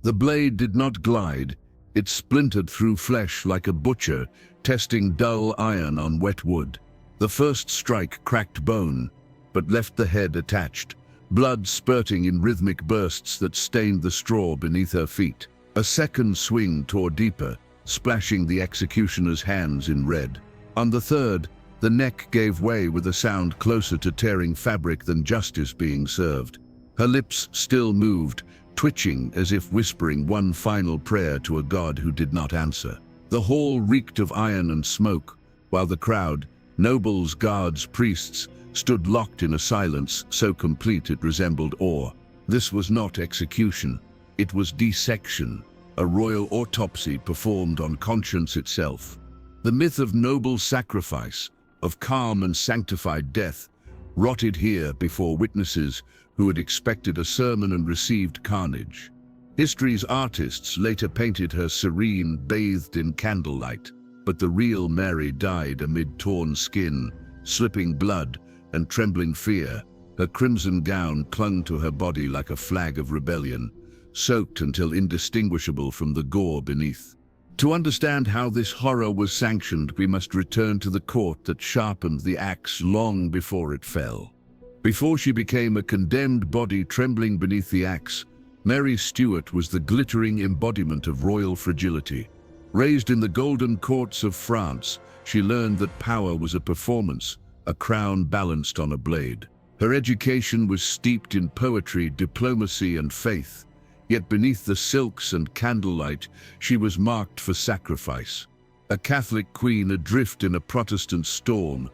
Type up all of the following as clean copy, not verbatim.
The blade did not glide. It splintered through flesh like a butcher testing dull iron on wet wood. The first strike cracked bone, but left the head attached, blood spurting in rhythmic bursts that stained the straw beneath her feet. A second swing tore deeper, splashing the executioner's hands in red. On the third, the neck gave way with a sound closer to tearing fabric than justice being served. Her lips still moved, twitching as if whispering one final prayer to a god who did not answer. The hall reeked of iron and smoke, while the crowd, nobles, guards, priests, stood locked in a silence so complete it resembled awe. This was not execution. It was dissection, a royal autopsy performed on conscience itself. The myth of noble sacrifice, of calm and sanctified death, rotted here before witnesses who had expected a sermon and received carnage. History's artists later painted her serene, bathed in candlelight, but the real Mary died amid torn skin, slipping blood, and trembling fear. Her crimson gown clung to her body like a flag of rebellion, soaked until indistinguishable from the gore beneath. To understand how this horror was sanctioned, we must return to the court that sharpened the axe long before it fell. Before she became a condemned body trembling beneath the axe, Mary Stuart was the glittering embodiment of royal fragility. Raised in the golden courts of France, she learned that power was a performance, a crown balanced on a blade. Her education was steeped in poetry, diplomacy, and faith. Yet beneath the silks and candlelight, she was marked for sacrifice. A Catholic queen adrift in a Protestant storm,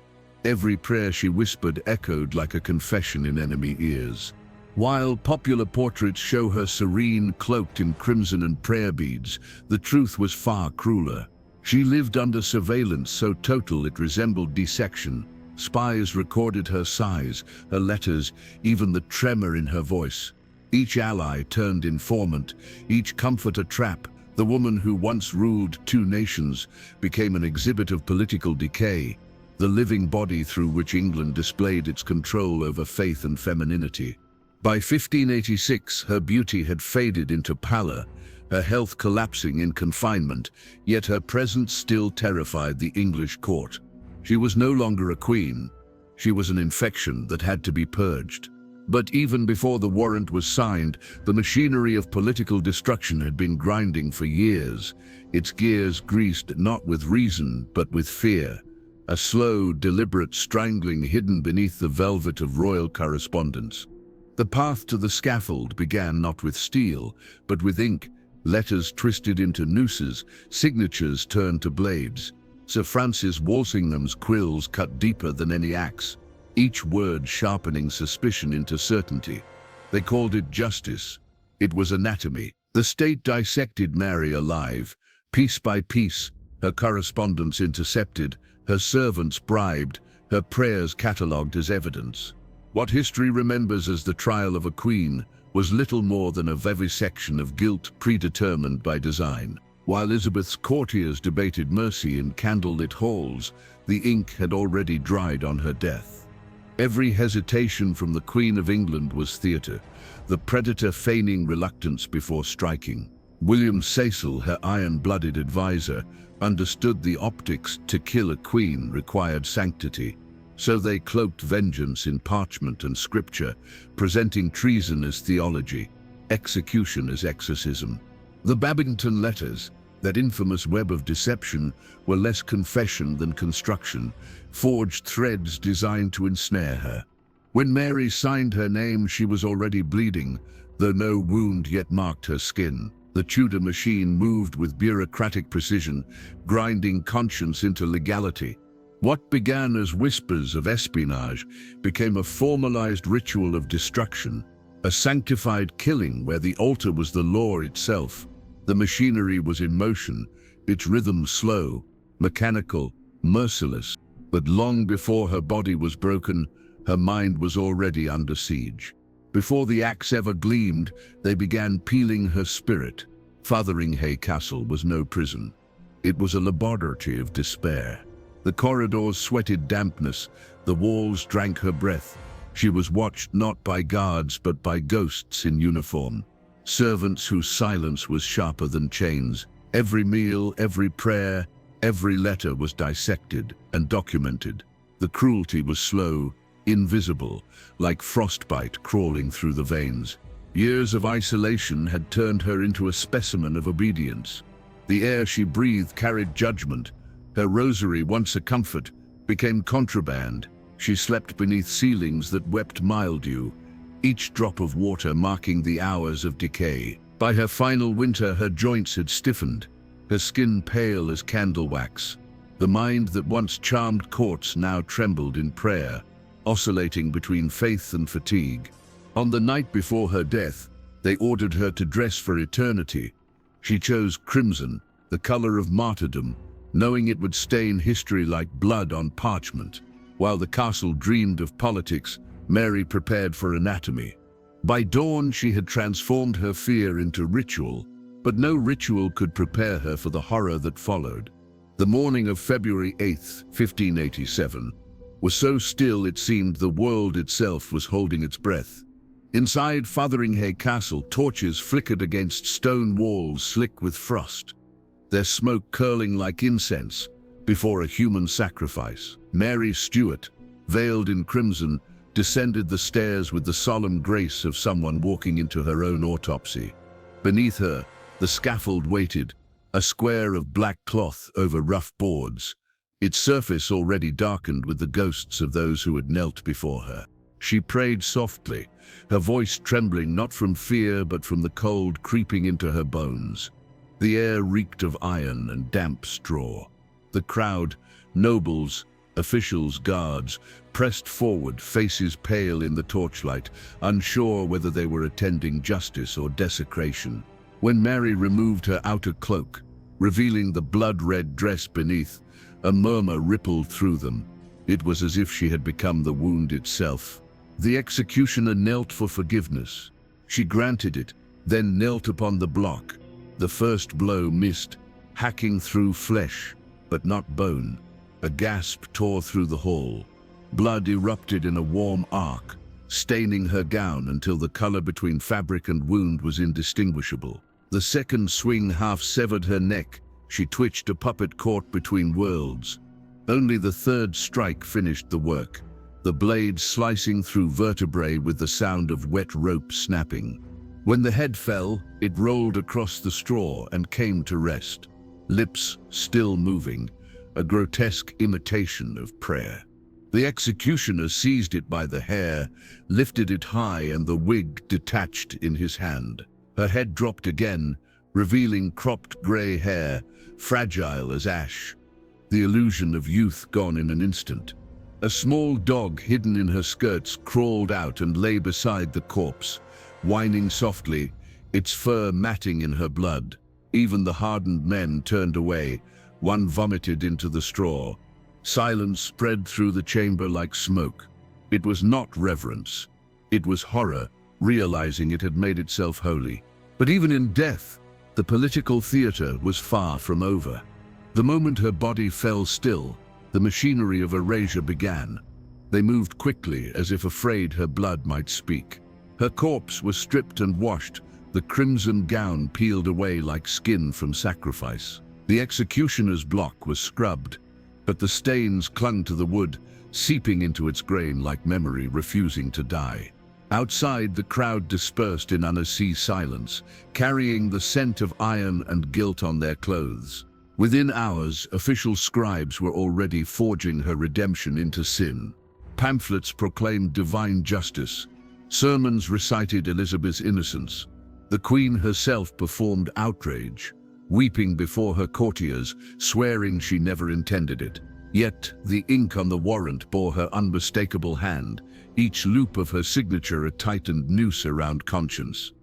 every prayer she whispered echoed like a confession in enemy ears. While popular portraits show her serene, cloaked in crimson and prayer beads, the truth was far crueler. She lived under surveillance so total it resembled dissection. Spies recorded her sighs, her letters, even the tremor in her voice. Each ally turned informant, each comfort a trap. The woman who once ruled two nations became an exhibit of political decay, the living body through which England displayed its control over faith and femininity. By 1586, her beauty had faded into pallor, her health collapsing in confinement, yet her presence still terrified the English court. She was no longer a queen. She was an infection that had to be purged. But even before the warrant was signed, the machinery of political destruction had been grinding for years, its gears greased not with reason but with fear, a slow, deliberate strangling hidden beneath the velvet of royal correspondence. The path to the scaffold began not with steel, but with ink, letters twisted into nooses, signatures turned to blades. Sir Francis Walsingham's quills cut deeper than any axe, each word sharpening suspicion into certainty. They called it justice. It was anatomy. The state dissected Mary alive, piece by piece, her correspondence intercepted, her servants bribed, her prayers catalogued as evidence. What history remembers as the trial of a queen was little more than a vivisection of guilt predetermined by design. While Elizabeth's courtiers debated mercy in candlelit halls, the ink had already dried on her death. Every hesitation from the Queen of England was theatre, the predator feigning reluctance before striking. William Cecil, her iron-blooded advisor, understood the optics to kill a queen required sanctity. So they cloaked vengeance in parchment and scripture, presenting treason as theology, execution as exorcism. The Babington letters, that infamous web of deception, were less confession than construction, forged threads designed to ensnare her. When Mary signed her name, she was already bleeding, though no wound yet marked her skin. The Tudor machine moved with bureaucratic precision, grinding conscience into legality. What began as whispers of espionage became a formalized ritual of destruction, a sanctified killing where the altar was the law itself. The machinery was in motion, its rhythm slow, mechanical, merciless. But long before her body was broken, her mind was already under siege. Before the axe ever gleamed, they began peeling her spirit. Fotheringhay Castle was no prison. It was a laboratory of despair. The corridors sweated dampness, the walls drank her breath. She was watched not by guards but by ghosts in uniform. servants whose silence was sharper than chains. Every meal, every prayer, every letter was dissected and documented. The cruelty was slow, invisible, like frostbite crawling through the veins. Years of isolation had turned her into a specimen of obedience. The air she breathed carried judgment. Her rosary, once a comfort, became contraband. She slept beneath ceilings that wept mildew, each drop of water marking the hours of decay. By her final winter, her joints had stiffened, her skin pale as candle wax. The mind that once charmed courts now trembled in prayer, oscillating between faith and fatigue. On the night before her death, they ordered her to dress for eternity. She chose crimson, the color of martyrdom, knowing it would stain history like blood on parchment. While the castle dreamed of politics, Mary prepared for anatomy. By dawn, she had transformed her fear into ritual, but no ritual could prepare her for the horror that followed. The morning of February 8th, 1587, was so still it seemed the world itself was holding its breath. Inside Fotheringhay Castle, torches flickered against stone walls slick with frost, their smoke curling like incense before a human sacrifice. Mary Stuart, veiled in crimson, descended the stairs with the solemn grace of someone walking into her own autopsy. Beneath her, the scaffold waited, a square of black cloth over rough boards, its surface already darkened with the ghosts of those who had knelt before her. She prayed softly, her voice trembling not from fear but from the cold creeping into her bones. The air reeked of iron and damp straw. The crowd, nobles, officials, guards, pressed forward, faces pale in the torchlight, unsure whether they were attending justice or desecration. When Mary removed her outer cloak, revealing the blood-red dress beneath, a murmur rippled through them. It was as if she had become the wound itself. The executioner knelt for forgiveness. She granted it, then knelt upon the block. The first blow missed, hacking through flesh, but not bone. A gasp tore through the hall. Blood erupted in a warm arc, staining her gown until the color between fabric and wound was indistinguishable. The second swing half severed her neck. She twitched, a puppet caught between worlds. Only the third strike finished the work, the blade slicing through vertebrae with the sound of wet rope snapping. When the head fell, it rolled across the straw and came to rest, lips still moving, a grotesque imitation of prayer. The executioner seized it by the hair, lifted it high, and the wig detached in his hand. Her head dropped again, revealing cropped gray hair, fragile as ash, the illusion of youth gone in an instant. A small dog hidden in her skirts crawled out and lay beside the corpse, whining softly, its fur matting in her blood. Even the hardened men turned away. One vomited into the straw. Silence spread through the chamber like smoke. It was not reverence. It was horror, realizing it had made itself holy. But even in death, the political theater was far from over. The moment her body fell still, the machinery of erasure began. They moved quickly, as if afraid her blood might speak. Her corpse was stripped and washed, the crimson gown peeled away like skin from sacrifice. The executioner's block was scrubbed, but the stains clung to the wood, seeping into its grain like memory refusing to die. Outside, the crowd dispersed in uneasy silence, carrying the scent of iron and guilt on their clothes. Within hours, official scribes were already forging her redemption into sin. Pamphlets proclaimed divine justice. Sermons recited Elizabeth's innocence. The Queen herself performed outrage, weeping before her courtiers, swearing she never intended it. Yet the ink on the warrant bore her unmistakable hand, each loop of her signature a tightened noose around conscience.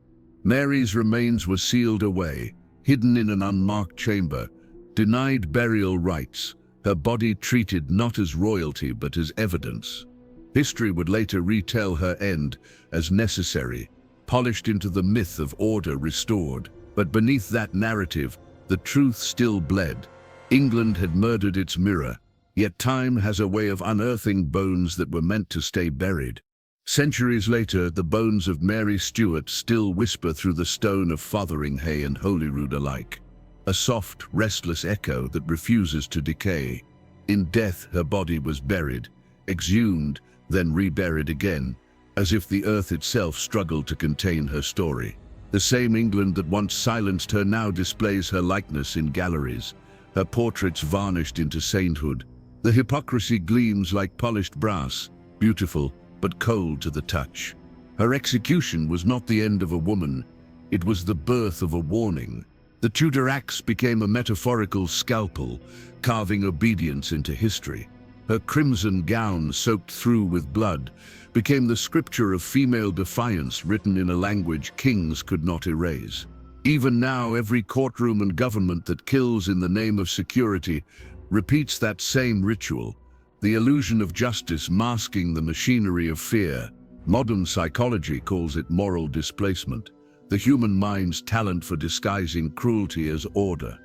Mary's remains were sealed away, hidden in an unmarked chamber, denied burial rites, her body treated not as royalty but as evidence. History would later retell her end as necessary, polished into the myth of order restored. But beneath that narrative, the truth still bled. England had murdered its mirror, yet time has a way of unearthing bones that were meant to stay buried. Centuries later, the bones of Mary Stuart still whisper through the stone of Fotheringhay and Holyrood alike, a soft, restless echo that refuses to decay. In death, her body was buried, exhumed, then reburied again, as if the earth itself struggled to contain her story. The same England that once silenced her now displays her likeness in galleries, her portraits varnished into sainthood. The hypocrisy gleams like polished brass, beautiful but cold to the touch. Her execution was not the end of a woman, it was the birth of a warning. The Tudor axe became a metaphorical scalpel, carving obedience into history. Her crimson gown, soaked through with blood, became the scripture of female defiance written in a language kings could not erase. Even now, every courtroom and government that kills in the name of security repeats that same ritual, the illusion of justice masking the machinery of fear. Modern psychology calls it moral displacement, the human mind's talent for disguising cruelty as order.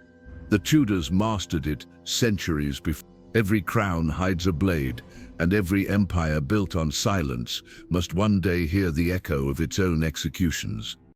The Tudors mastered it centuries before. Every crown hides a blade, and every empire built on silence must one day hear the echo of its own executions.